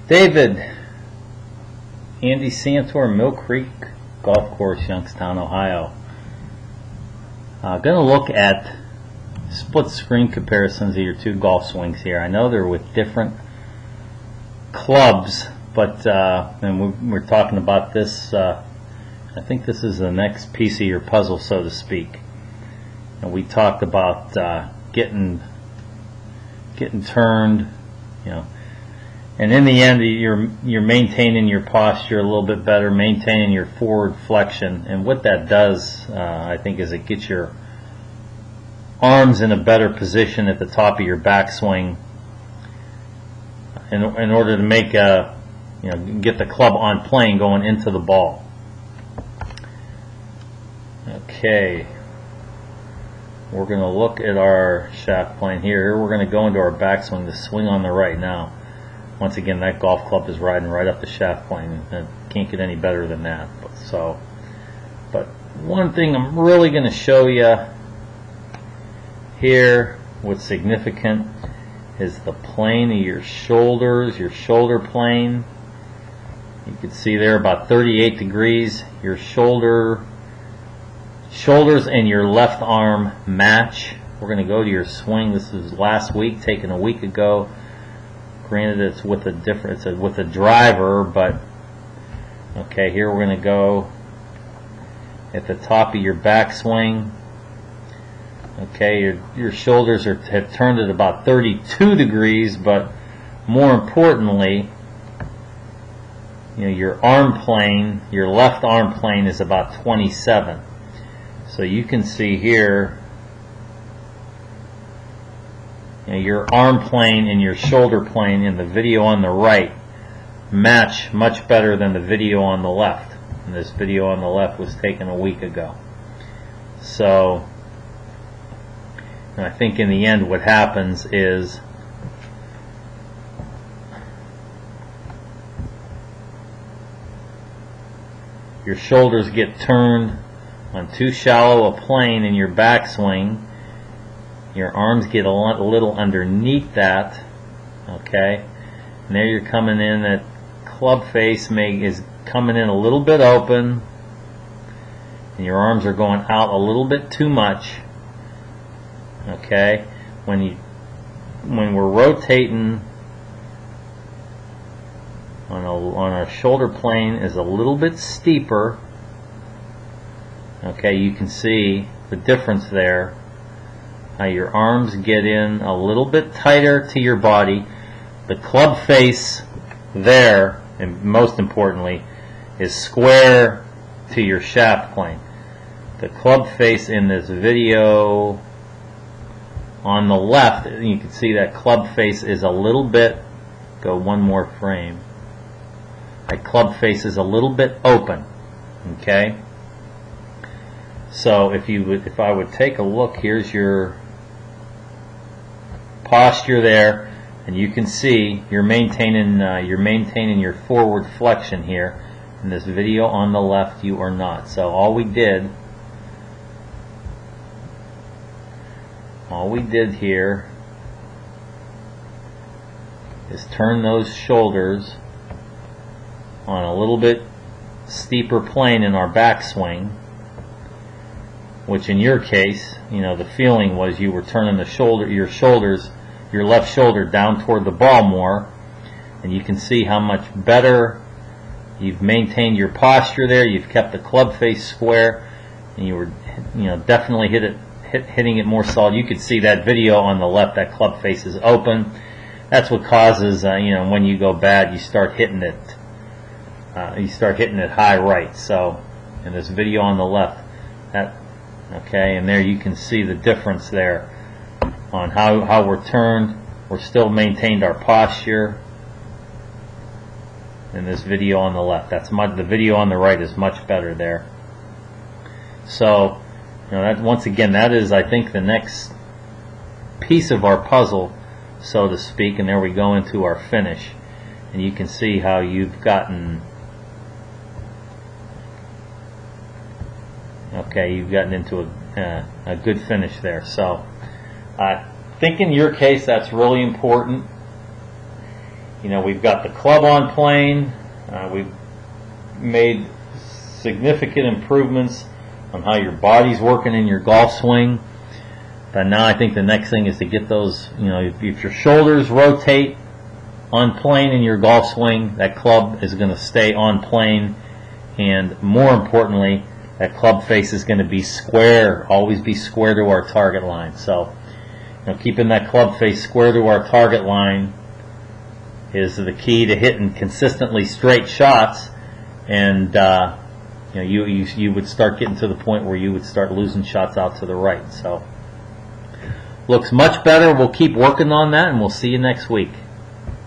David, Andy Santor, Mill Creek Golf Course, Youngstown, Ohio. Going to look at split screen comparisons of your two golf swings here. I know they're with different clubs, but and we're talking about this. I think this is the next piece of your puzzle, so to speak. And we talked about getting turned, you know. And in the end, you're maintaining your posture a little bit better, maintaining your forward flexion. And what that does, I think, is it gets your arms in a better position at the top of your backswing in order to make get the club on plane going into the ball. Okay, we're going to look at our shaft plane here. We're going to go into our backswing, the swing on the right now. Once again, that golf club is riding right up the shaft plane, and can't get any better than that. But one thing I'm really going to show you here, what's significant, is the plane of your shoulders, your shoulder plane. You can see there about 38 degrees. Your shoulders and your left arm match. We're going to go to your swing. This was last week, taken a week ago. Granted, it's with a driver, but okay, here we're going to go at the top of your backswing. Okay, your shoulders have turned at about 32 degrees, but more importantly, your arm plane, your left arm plane, is about 27. So you can see here, your arm plane and your shoulder plane in the video on the right match much better than the video on the left. And this video on the left was taken a week ago. So I think in the end what happens is your shoulders get turned on too shallow a plane in your backswing. Your arms get a little underneath that, okay? And there you're coming in, that club face is coming in a little bit open, and your arms are going out a little bit too much, okay? When we're rotating on our shoulder plane is a little bit steeper, okay? You can see the difference there. Now your arms get in a little bit tighter to your body. The club face there, and most importantly, is square to your shaft plane. The club face in this video on the left, you can see that club face is a little bit, go one more frame, that club face is a little bit open, okay? So if I would take a look, here's your posture there, and you can see you're maintaining your forward flexion here. In this video on the left, you are not. So all we did here is turn those shoulders on a little bit steeper plane in our backswing, which in your case, the feeling was you were turning your left shoulder down toward the ball more, and you can see how much better you've maintained your posture there. You've kept the club face square, and you were, definitely hitting it more solid. You could see that video on the left, that club face is open. That's what causes, when you go bad, you start hitting it. You start hitting it high right. So in this video on the left, okay, and there you can see the difference there on how we're turned. We're still maintained our posture in this video on the left. The video on the right is much better there. So, that once again, that is, I think, the next piece of our puzzle, so to speak. And there we go into our finish, and you can see how you've gotten. Okay, you've gotten into a good finish there. So I think in your case that's really important. You know, we've got the club on plane. We've made significant improvements on how your body's working in your golf swing. But now I think the next thing is to get those, you know, if your shoulders rotate on plane in your golf swing, that club is going to stay on plane, and more importantly, that club face is going to be square, always be square to our target line. So, you know, keeping that club face square to our target line is the key to hitting consistently straight shots, and you know, you would start getting to the point where you would start losing shots out to the right. So, looks much better. We'll keep working on that, and we'll see you next week.